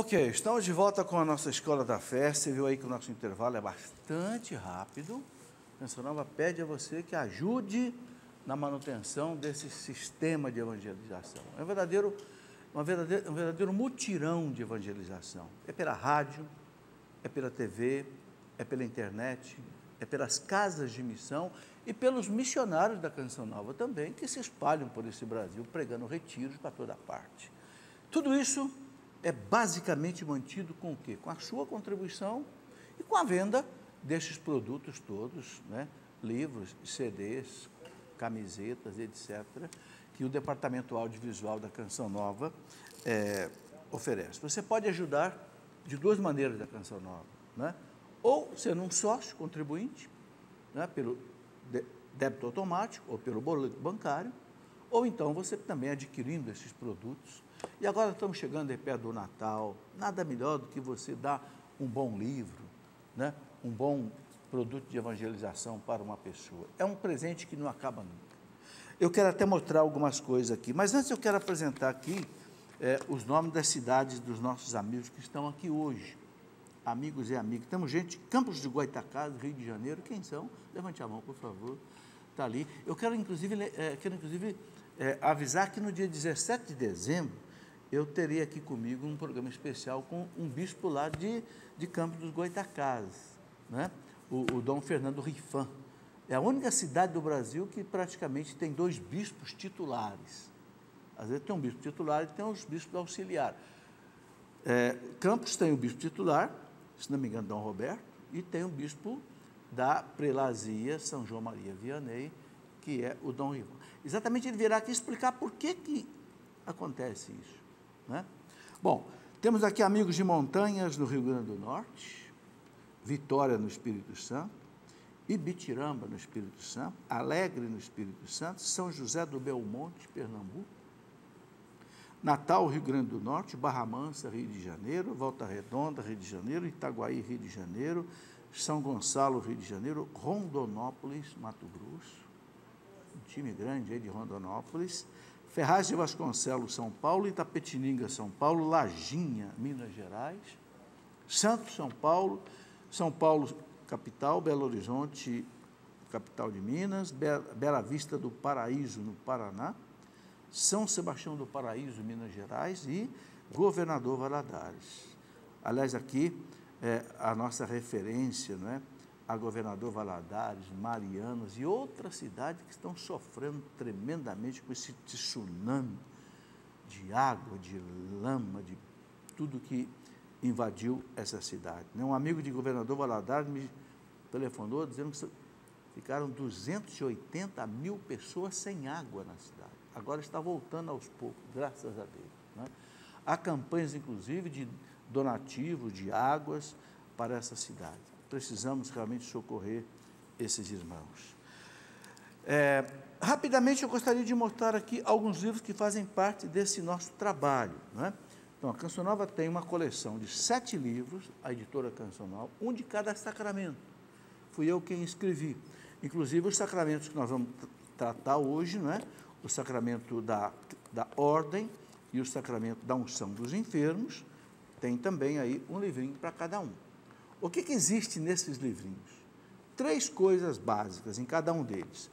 Ok, estamos de volta com a nossa Escola da Fé. Você viu aí que o nosso intervalo é bastante rápido. A Canção Nova pede a você que ajude na manutenção desse sistema de evangelização. É um verdadeiro mutirão de evangelização. É pela rádio, é pela TV, é pela internet, é pelas casas de missão e pelos missionários da Canção Nova também, que se espalham por esse Brasil, pregando retiros para toda parte. Tudo isso é basicamente mantido com o quê? Com a sua contribuição e com a venda desses produtos todos, né? Livros, CDs, camisetas, etc., que o Departamento Audiovisual da Canção Nova oferece. Você pode ajudar de duas maneiras da Canção Nova, né? Ou sendo um sócio contribuinte, né? Pelo débito automático ou pelo boleto bancário, ou então você também adquirindo esses produtos. E agora estamos chegando aí perto do Natal, nada melhor do que você dar um bom livro, né? Um bom produto de evangelização para uma pessoa. É um presente que não acaba nunca. Eu quero até mostrar algumas coisas aqui, mas antes eu quero apresentar aqui os nomes das cidades dos nossos amigos que estão aqui hoje. Amigos e amigas. Temos gente, Campos de Goytacazes, Rio de Janeiro. Quem são? Levante a mão, por favor. Está ali. Eu quero, inclusive, avisar que no dia 17 de dezembro, eu terei aqui comigo um programa especial com um bispo lá de Campos dos Goytacazes, né? O Dom Fernando Rifan. É a única cidade do Brasil que praticamente tem dois bispos titulares. Às vezes tem um bispo titular e tem os bispos auxiliares. Campos tem o bispo titular, se não me engano, Dom Roberto, e tem o bispo da Prelazia São João Maria Vianney, que é o Dom Rifan. Exatamente, ele virá aqui explicar por que acontece isso, né? Bom, temos aqui Amigos de Montanhas, no Rio Grande do Norte, Vitória, no Espírito Santo, Ibitirama, no Espírito Santo, Alegre, no Espírito Santo, São José do Belmonte, Pernambuco, Natal, Rio Grande do Norte, Barra Mansa, Rio de Janeiro, Volta Redonda, Rio de Janeiro, Itaguaí, Rio de Janeiro, São Gonçalo, Rio de Janeiro, Rondonópolis, Mato Grosso, um time grande aí de Rondonópolis, Ferraz de Vasconcelos, São Paulo, Itapetininga, São Paulo, Lajinha, Minas Gerais, Santos, São Paulo, capital, Belo Horizonte, capital de Minas, Bela Vista do Paraíso, no Paraná, São Sebastião do Paraíso, Minas Gerais, e Governador Valadares. Aliás, aqui a nossa referência, não é? A Governador Valadares, Marianas e outras cidades que estão sofrendo tremendamente com esse tsunami de água, de lama, de tudo que invadiu essa cidade. Um amigo de Governador Valadares me telefonou dizendo que ficaram 280 mil pessoas sem água na cidade. Agora está voltando aos poucos, graças a Deus, né? Há campanhas, inclusive, de donativo de águas para essa cidade. Precisamos realmente socorrer esses irmãos. Rapidamente, eu gostaria de mostrar aqui alguns livros que fazem parte desse nosso trabalho, né? Então, a Canção Nova tem uma coleção de 7 livros, a editora Canção Nova, um de cada sacramento. Fui eu quem escrevi. Inclusive, os sacramentos que nós vamos tratar hoje, não é? O sacramento da ordem e o sacramento da unção dos enfermos, tem também aí um livrinho para cada um. O que existe nesses livrinhos? 3 coisas básicas em cada um deles.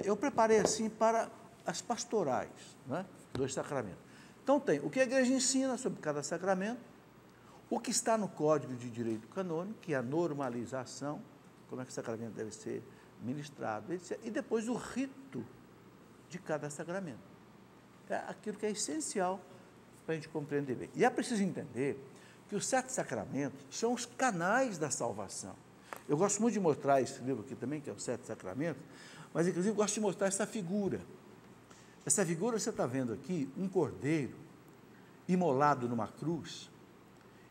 Eu preparei assim para as pastorais, né, dos sacramentos. Então tem o que a igreja ensina sobre cada sacramento, o que está no Código de Direito Canônico, que é a normalização, como é que o sacramento deve ser ministrado, etc. E depois o rito de cada sacramento. É aquilo que é essencial para a gente compreender bem. E é preciso entender que os 7 sacramentos são os canais da salvação. Eu gosto muito de mostrar esse livro aqui também, que é os 7 sacramentos, mas inclusive gosto de mostrar essa figura. Essa figura, você está vendo aqui, um cordeiro imolado numa cruz,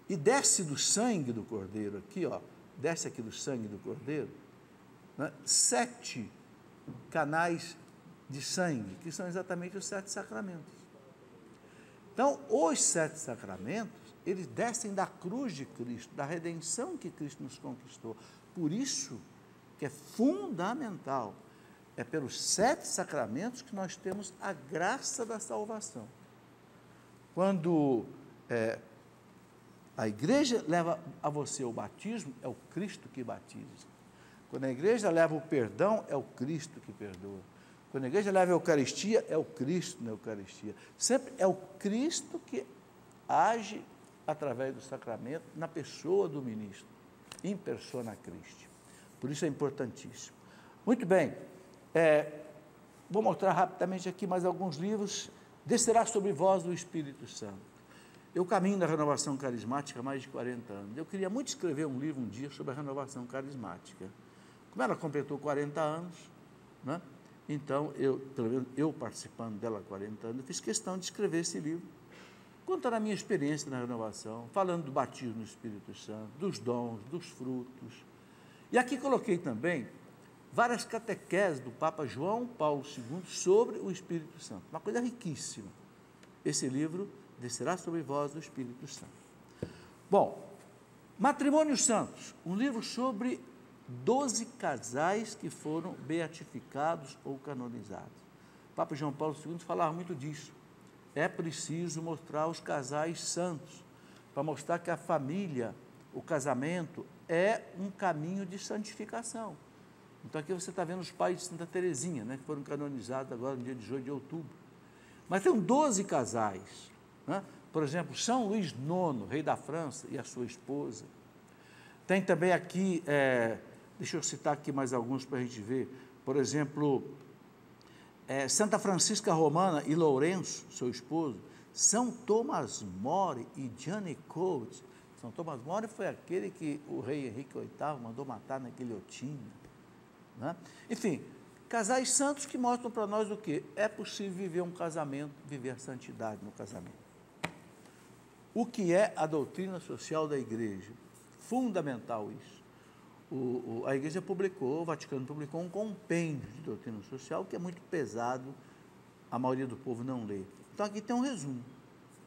e desce do sangue do cordeiro aqui, ó, desce aqui do sangue do cordeiro, né, 7 canais de sangue, que são exatamente os 7 sacramentos. Então, os 7 sacramentos, eles descem da cruz de Cristo, da redenção que Cristo nos conquistou. Por isso que é fundamental, é pelos 7 sacramentos que nós temos a graça da salvação. Quando A igreja leva a você o batismo, é o Cristo que batiza. Quando a igreja leva o perdão, é o Cristo que perdoa. Quando a igreja leva a Eucaristia, é o Cristo na Eucaristia. Sempre é o Cristo que age através do sacramento na pessoa do ministro, in persona Christi. Por isso é importantíssimo. Muito bem, vou mostrar rapidamente aqui mais alguns livros. Descerá sobre vós o Espírito Santo. Eu caminho na renovação carismática há mais de 40 anos. Eu queria muito escrever um livro um dia sobre a renovação carismática. Como ela completou 40 anos, né? Então, pelo menos eu participando dela há 40 anos, eu fiz questão de escrever esse livro, contando a minha experiência na renovação, falando do batismo no Espírito Santo, dos dons, dos frutos. E aqui coloquei também várias catequeses do Papa João Paulo II sobre o Espírito Santo. Uma coisa riquíssima. Esse livro, Descerá sobre vós o Espírito Santo. Bom, Matrimônios Santos, um livro sobre 12 casais que foram beatificados ou canonizados. O Papa João Paulo II falava muito disso. É preciso mostrar os casais santos, para mostrar que a família, o casamento, é um caminho de santificação. Então aqui você está vendo os pais de Santa Teresinha, né, que foram canonizados agora no dia 18 de outubro. Mas tem 12 casais, né? Por exemplo, São Luís IX, rei da França, e a sua esposa. Tem também aqui, deixa eu citar aqui mais alguns para a gente ver, por exemplo, Santa Francisca Romana e Lourenço, seu esposo, São Tomás More e Gianni Codes. São Tomás More foi aquele que o rei Henrique VIII mandou matar na guilhotina, né? Enfim, casais santos que mostram para nós o quê? É possível viver um casamento, viver a santidade no casamento. O que é a doutrina social da igreja? Fundamental isso. A igreja publicou, o Vaticano publicou um compêndio de doutrina social que é muito pesado, a maioria do povo não lê. Então aqui tem um resumo,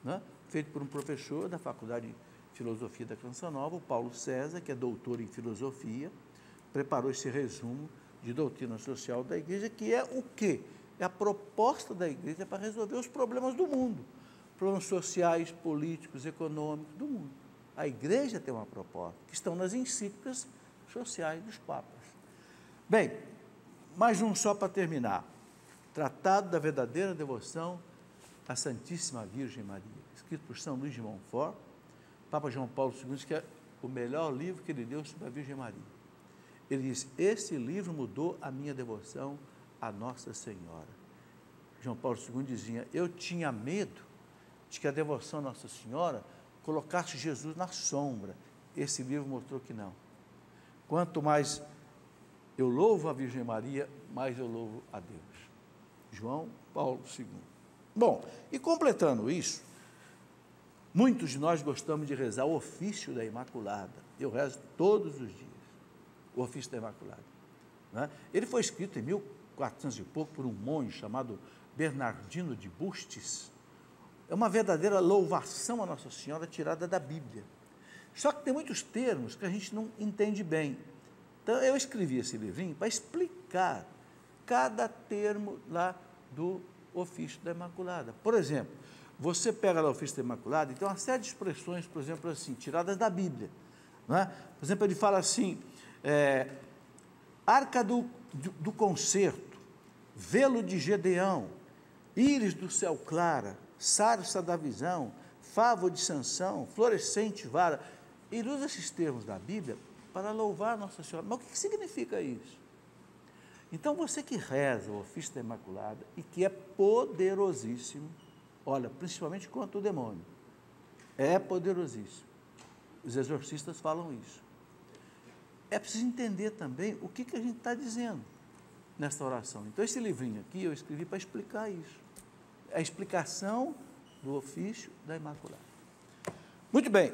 né, feito por um professor da Faculdade de Filosofia da Canção Nova, o Paulo César, que é doutor em filosofia, preparou esse resumo de doutrina social da igreja, que é o quê? É a proposta da igreja para resolver os problemas do mundo, problemas sociais, políticos, econômicos do mundo. A igreja tem uma proposta, que estão nas encíclicas sociais dos papas. Bem, mais um só para terminar. Tratado da verdadeira devoção à Santíssima Virgem Maria, escrito por São Luís de Montfort. Papa João Paulo II diz que é o melhor livro que ele deu sobre a Virgem Maria. Ele diz, esse livro mudou a minha devoção à Nossa Senhora. João Paulo II dizia, eu tinha medo de que a devoção à Nossa Senhora colocasse Jesus na sombra. Esse livro mostrou que não. Quanto mais eu louvo a Virgem Maria, mais eu louvo a Deus. João Paulo II. Bom, e completando isso, muitos de nós gostamos de rezar o ofício da Imaculada. Eu rezo todos os dias o ofício da Imaculada, né? Ele foi escrito em 1400 e pouco por um monge chamado Bernardino de Bustis. É uma verdadeira louvação a Nossa Senhora tirada da Bíblia. Só que tem muitos termos que a gente não entende bem. Então, eu escrevi esse livrinho para explicar cada termo lá do ofício da Imaculada. Por exemplo, você pega lá o ofício da Imaculada e tem uma série de expressões, por exemplo, assim, tiradas da Bíblia, não é? Por exemplo, ele fala assim, arca do concerto, velo de Gedeão, íris do céu clara, sarça da visão, favo de Sansão, florescente vara. Ele usa esses termos da Bíblia para louvar Nossa Senhora. Mas o que significa isso? Então, você que reza o ofício da Imaculada e que é poderosíssimo, olha, principalmente contra o demônio, é poderosíssimo. Os exorcistas falam isso. É preciso entender também o que a gente está dizendo nessa oração. Então, esse livrinho aqui eu escrevi para explicar isso. A explicação do ofício da Imaculada. Muito bem.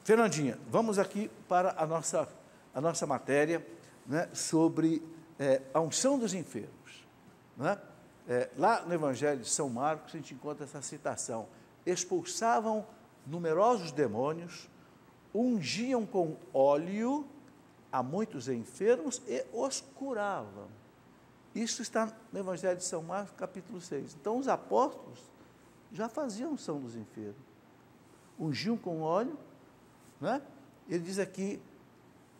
Fernandinha, vamos aqui para a nossa matéria, né, sobre a unção dos enfermos, né? Lá no Evangelho de São Marcos, a gente encontra essa citação, expulsavam numerosos demônios, ungiam com óleo a muitos enfermos e os curavam. Isso está no Evangelho de São Marcos, capítulo 6. Então, os apóstolos já faziam unção dos enfermos. ungiam com óleo, né? Ele diz aqui,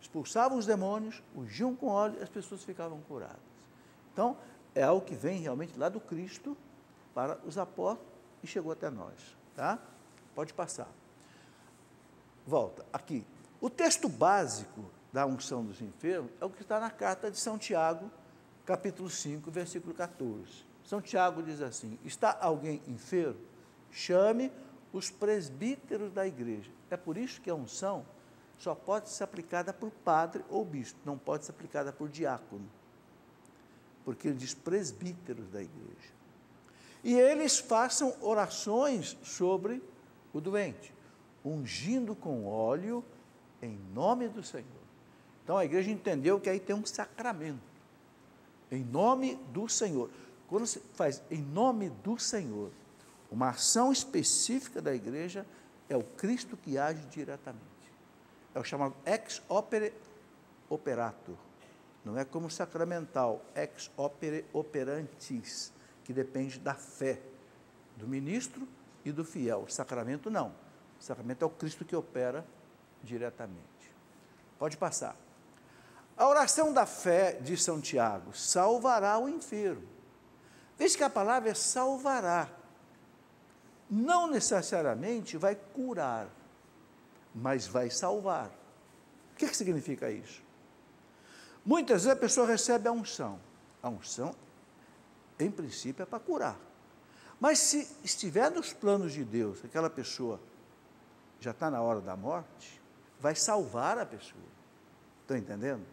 expulsavam os demônios, ungiam com óleo e as pessoas ficavam curadas. Então, é algo que vem realmente lá do Cristo para os apóstolos e chegou até nós, tá? Pode passar. Volta, aqui. O texto básico da unção dos enfermos é o que está na carta de São Tiago, capítulo 5, versículo 14. São Tiago diz assim: está alguém enfermo? Chame os presbíteros da igreja. É por isso que a unção só pode ser aplicada por padre ou bispo, não pode ser aplicada por diácono, porque ele diz presbíteros da igreja. E eles façam orações sobre o doente, ungindo com óleo em nome do Senhor. Então a igreja entendeu que aí tem um sacramento, em nome do Senhor. Quando se faz em nome do Senhor, uma ação específica da igreja, é o Cristo que age diretamente. É o chamado ex opere operator. Não é como sacramental, ex opere operantis, que depende da fé do ministro e do fiel. O sacramento não. O sacramento é o Cristo que opera diretamente. Pode passar. A oração da fé de São Tiago salvará o enfermo. Veja que a palavra é salvará. Não necessariamente vai curar, mas vai salvar. O que significa isso? Muitas vezes a pessoa recebe a unção. A unção, em princípio, é para curar. Mas se estiver nos planos de Deus, aquela pessoa já está na hora da morte, vai salvar a pessoa. Estão entendendo?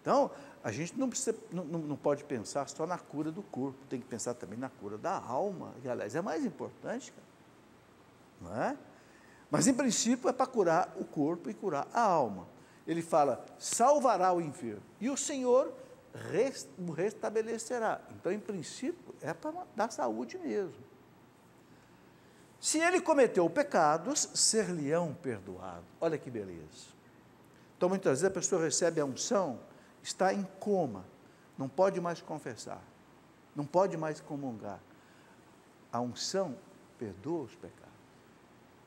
Então, a gente não pode pensar só na cura do corpo, tem que pensar também na cura da alma, que, aliás, é mais importante, cara. Não é? Mas, em princípio, é para curar o corpo e curar a alma. Ele fala, salvará o enfermo, e o Senhor o restabelecerá. Então, em princípio, é para dar saúde mesmo. Se ele cometeu pecados, ser-lhe-ão perdoado. Olha que beleza. Então, muitas vezes a pessoa recebe a unção, está em coma, não pode mais confessar, não pode mais comungar. A unção perdoa os pecados.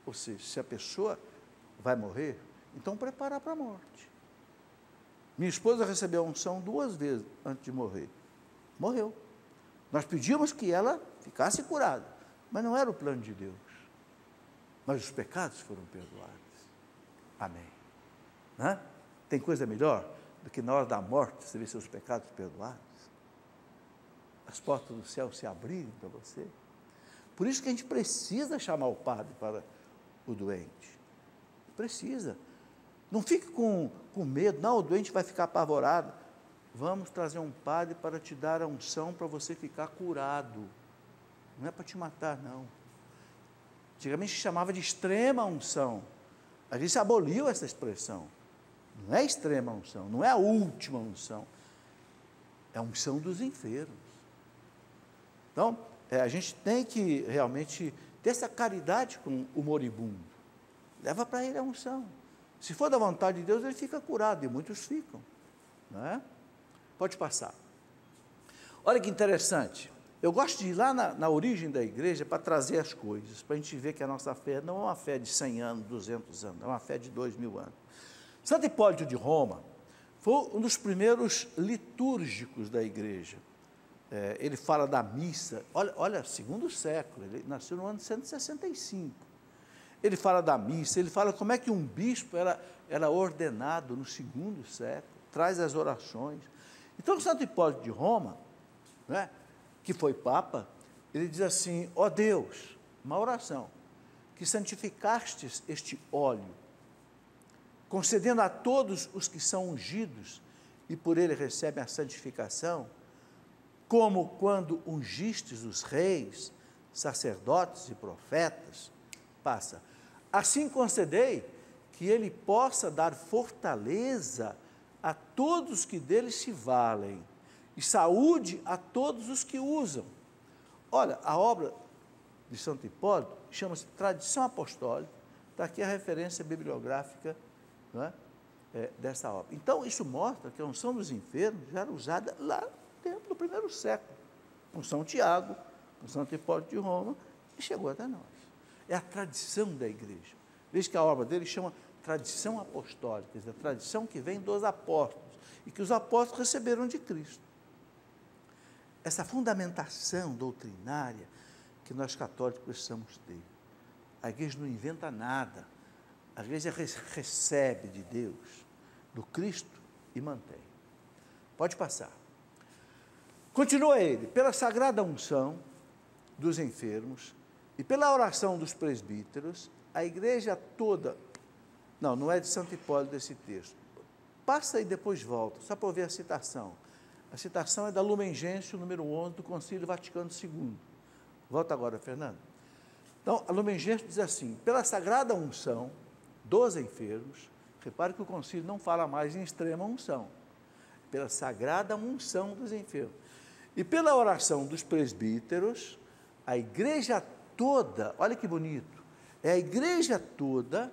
Ou seja, se a pessoa vai morrer, então preparar para a morte. Minha esposa recebeu a unção 2 vezes antes de morrer. Morreu. Nós pedimos que ela ficasse curada, mas não era o plano de Deus. Mas os pecados foram perdoados. Amém. Né? Tem coisa melhor do que na hora da morte você ver seus pecados perdoados? As portas do céu se abrirem para você. Por isso que a gente precisa chamar o padre para o doente. Precisa. Não fique com medo, não, o doente vai ficar apavorado. Vamos trazer um padre para te dar a unção para você ficar curado. Não é para te matar, não. Antigamente se chamava de extrema unção. A gente aboliu essa expressão. Não é extrema unção, não é a última unção. É a unção dos enfermos. Então, a gente tem que realmente ter essa caridade com o moribundo. Leva para ele a unção. Se for da vontade de Deus, ele fica curado, e muitos ficam. Não é? Pode passar. Olha que interessante. Eu gosto de ir lá na origem da igreja para trazer as coisas, para a gente ver que a nossa fé não é uma fé de 100 anos, 200 anos, é uma fé de 2000 anos. Santo Hipólito de Roma foi um dos primeiros litúrgicos da igreja. Ele fala da missa, olha, segundo século, ele nasceu no ano 165. Ele fala da missa, ele fala como é que um bispo era ordenado no 2º século, traz as orações. Então, Santo Hipólito de Roma, né, que foi papa, ele diz assim, ó Deus, uma oração, que santificastes este óleo, concedendo a todos os que são ungidos e por ele recebem a santificação, como quando ungistes os reis, sacerdotes e profetas, passa. Assim concedei que ele possa dar fortaleza a todos que dele se valem e saúde a todos os que usam. Olha, a obra de Santo Hipólito chama-se Tradição Apostólica, está aqui a referência bibliográfica, não é? Dessa obra. Então, isso mostra que a unção dos enfermos já era usada lá dentro do 1º século, com São Tiago, com Santo Hipólito de Roma, e chegou até nós. é a tradição da igreja. Veja que a obra dele chama tradição apostólica, quer dizer, a tradição que vem dos apóstolos, e que os apóstolos receberam de Cristo. Essa fundamentação doutrinária que nós católicos precisamos ter. A igreja não inventa nada, a igreja recebe de Deus, do Cristo, e mantém. Pode passar. Continua ele, pela sagrada unção dos enfermos e pela oração dos presbíteros, a igreja toda, não é de Santo Hipólito esse texto, passa e depois volta, só para ouvir a citação. A citação é da Lumen Gentium, número 11, do Concílio Vaticano II. Volta agora, Fernando. Então, a Lumen Gentium diz assim, pela sagrada unção dos enfermos, repare que o concílio não fala mais em extrema unção, pela sagrada unção dos enfermos, e pela oração dos presbíteros, a igreja toda, olha que bonito, é a igreja toda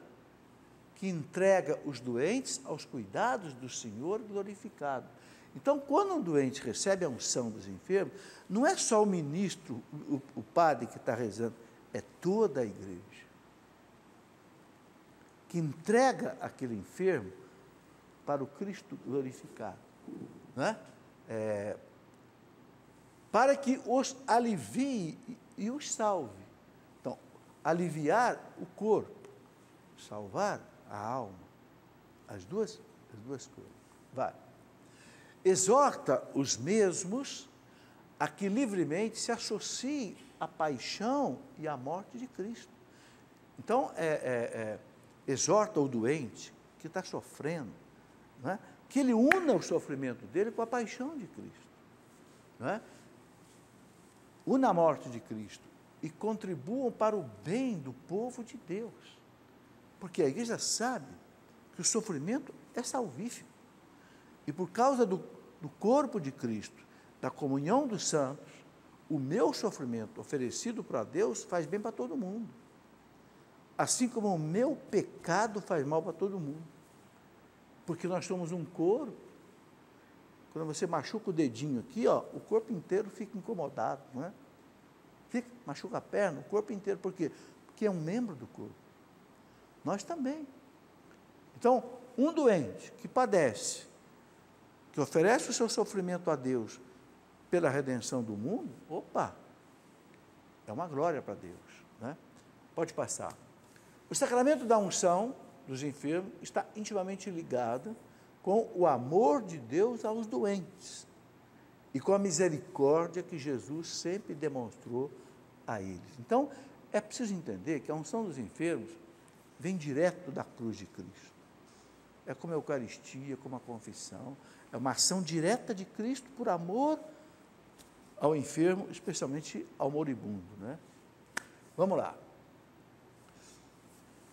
que entrega os doentes aos cuidados do Senhor glorificado. Então, quando um doente recebe a unção dos enfermos, não é só o ministro, o padre que está rezando, é toda a igreja que entrega aquele enfermo para o Cristo glorificado, né? Para que os alivie e os salve. Então, aliviar o corpo, salvar a alma, as duas coisas. Vai. Exorta os mesmos a que livremente se associem à paixão e à morte de Cristo. Então, exorta o doente que está sofrendo, né, que ele una o sofrimento dele com a paixão de Cristo, né? Una a morte de Cristo e contribuam para o bem do povo de Deus, porque a igreja sabe que o sofrimento é salvífico, e por causa do corpo de Cristo, da comunhão dos santos, o meu sofrimento oferecido para Deus faz bem para todo mundo, assim como o meu pecado faz mal para todo mundo, porque nós somos um corpo. Quando você machuca o dedinho aqui, ó, o corpo inteiro fica incomodado, não é? Machuca a perna, o corpo inteiro, por quê? Porque é um membro do corpo. Nós também. Então, um doente que padece, que oferece o seu sofrimento a Deus pela redenção do mundo, opa, é uma glória para Deus, né? Pode passar. O sacramento da unção dos enfermos está intimamente ligado com o amor de Deus aos doentes e com a misericórdia que Jesus sempre demonstrou a eles. Então, é preciso entender que a unção dos enfermos vem direto da cruz de Cristo. É como a Eucaristia, como a confissão, é uma ação direta de Cristo por amor ao enfermo, especialmente ao moribundo, né? Vamos lá.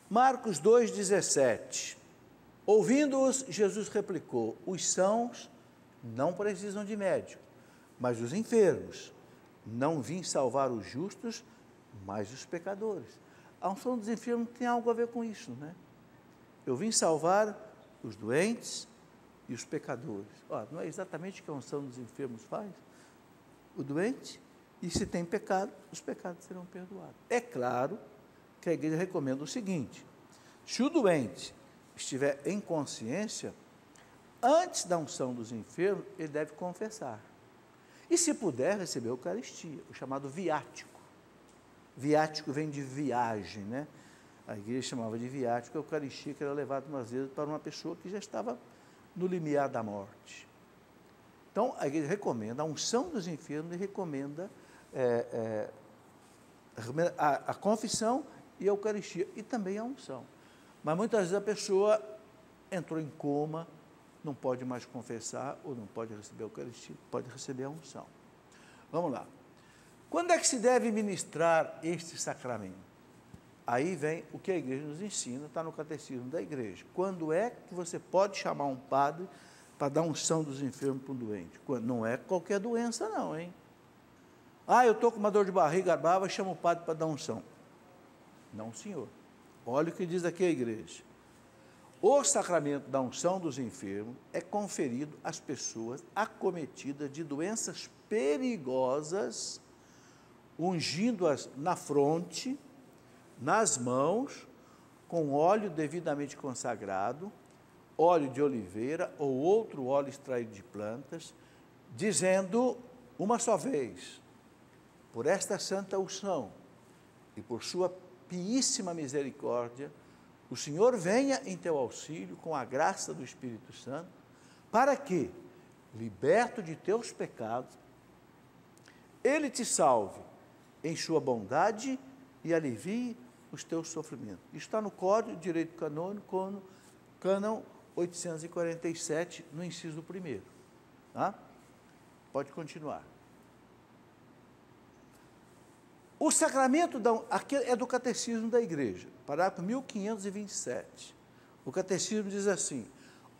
Marcos 2,17. Ouvindo-os, Jesus replicou, os sãos não precisam de médico, mas os enfermos. Não vim salvar os justos, mas os pecadores. A unção dos enfermos tem algo a ver com isso, né? Eu vim salvar os doentes e os pecadores. Não é exatamente o que a unção dos enfermos faz? O doente, e se tem pecado, os pecados serão perdoados. É claro que a igreja recomenda o seguinte, se o doente estiver em consciência, antes da unção dos enfermos, ele deve confessar. E se puder, receber a Eucaristia, o chamado viático. Viático vem de viagem, né? A igreja chamava de viático a Eucaristia, que era levada umas vezes para uma pessoa que já estava no limiar da morte. Então, a igreja recomenda a unção dos enfermos e recomenda a confissão e a Eucaristia, e também a unção. Mas muitas vezes a pessoa entrou em coma, não pode mais confessar, ou não pode receber a Eucaristia, pode receber a unção. Vamos lá. Quando é que se deve ministrar este sacramento? Aí vem o que a igreja nos ensina, está no catecismo da igreja. Quando é que você pode chamar um padre para dar unção dos enfermos para um doente? Não é qualquer doença não, hein? Eu estou com uma dor de barriga brava, chama o padre para dar unção. Não, senhor. Olha o que diz aqui a igreja. O sacramento da unção dos enfermos é conferido às pessoas acometidas de doenças perigosas, ungindo-as na fronte, nas mãos, com óleo devidamente consagrado, óleo de oliveira ou outro óleo extraído de plantas, dizendo uma só vez: por esta santa unção e por sua piíssima misericórdia, o Senhor venha em teu auxílio com a graça do Espírito Santo, para que, liberto de teus pecados, Ele te salve em sua bondade e alivie os teus sofrimentos. Isso está no Código de Direito Canônico, Cânon 847, no inciso 1º. Tá? Pode continuar. O sacramento aqui é do Catecismo da Igreja, parágrafo 1527. O Catecismo diz assim: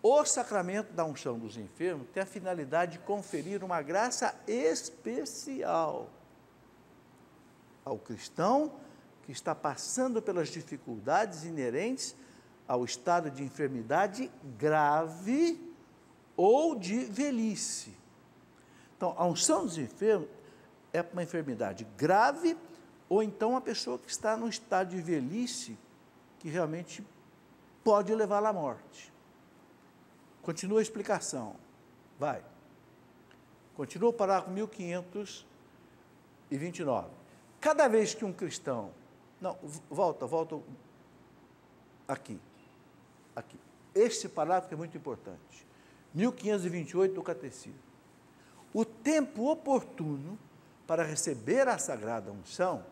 o sacramento da unção dos enfermos tem a finalidade de conferir uma graça especial ao cristão que está passando pelas dificuldades inerentes ao estado de enfermidade grave ou de velhice. Então, a unção dos enfermos é para uma enfermidade grave ou então uma pessoa que está num estado de velhice que realmente pode levá-la à morte. Continua a explicação. Vai. Continua o parágrafo 1529. Cada vez que um cristão... Não, volta aqui. Este parágrafo é muito importante. 1528 do Catecismo. O tempo oportuno para receber a sagrada unção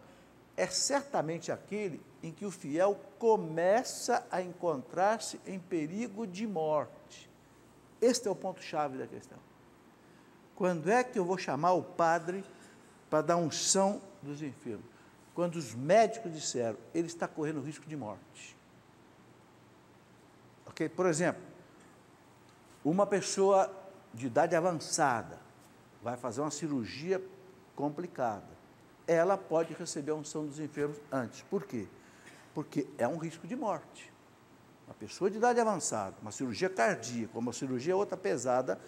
é certamente aquele em que o fiel começa a encontrar-se em perigo de morte. Este é o ponto-chave da questão. Quando é que eu vou chamar o padre para dar unção dos enfermos? Quando os médicos disseram, ele está correndo risco de morte. Ok? Por exemplo, uma pessoa de idade avançada vai fazer uma cirurgia complicada. Ela pode receber a unção dos enfermos antes. Por quê? Porque é um risco de morte. Uma pessoa de idade avançada, uma cirurgia cardíaca, uma cirurgia outra pesada,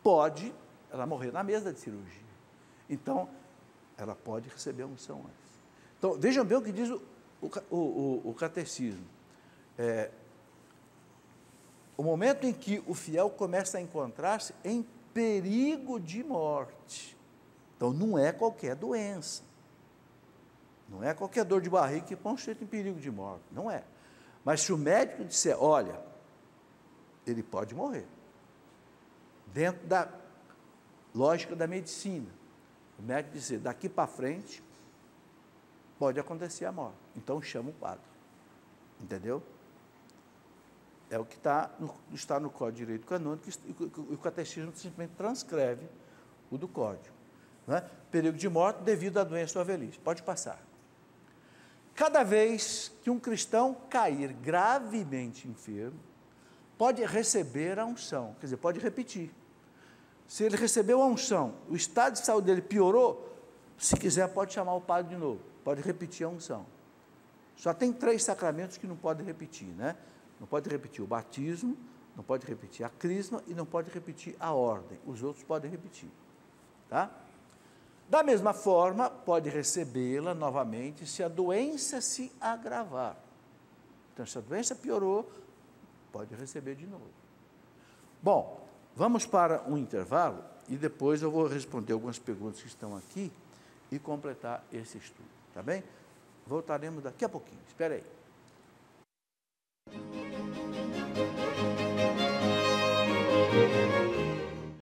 pode ela morrer na mesa de cirurgia. Então, ela pode receber a unção antes. Então, vejam bem o que diz o Catecismo. O momento em que o fiel começa a encontrar-se em perigo de morte. Então, não é qualquer doença. Não é qualquer dor de barriga que põe em perigo de morte. Não é. Mas se o médico disser, olha, ele pode morrer. Dentro da lógica da medicina. O médico dizer, daqui para frente, pode acontecer a morte. Então, chama o padre. Entendeu? É o que está no Código de Direito Canônico, e o Catecismo simplesmente transcreve o do Código. Não é? Perigo de morte devido à doença ou à velhice. Pode passar. Cada vez que um cristão cair gravemente enfermo, pode receber a unção, quer dizer, pode repetir. Se ele recebeu a unção, o estado de saúde dele piorou, se quiser pode chamar o padre de novo, pode repetir a unção. Só tem 3 sacramentos que não pode repetir, né? Não pode repetir o batismo, não pode repetir a crisma e não pode repetir a ordem. Os outros podem repetir, tá? Da mesma forma, pode recebê-la novamente se a doença se agravar. Então, se a doença piorou, pode receber de novo. Bom, vamos para um intervalo e depois eu vou responder algumas perguntas que estão aqui e completar esse estudo, tá bem? Voltaremos daqui a pouquinho, espera aí.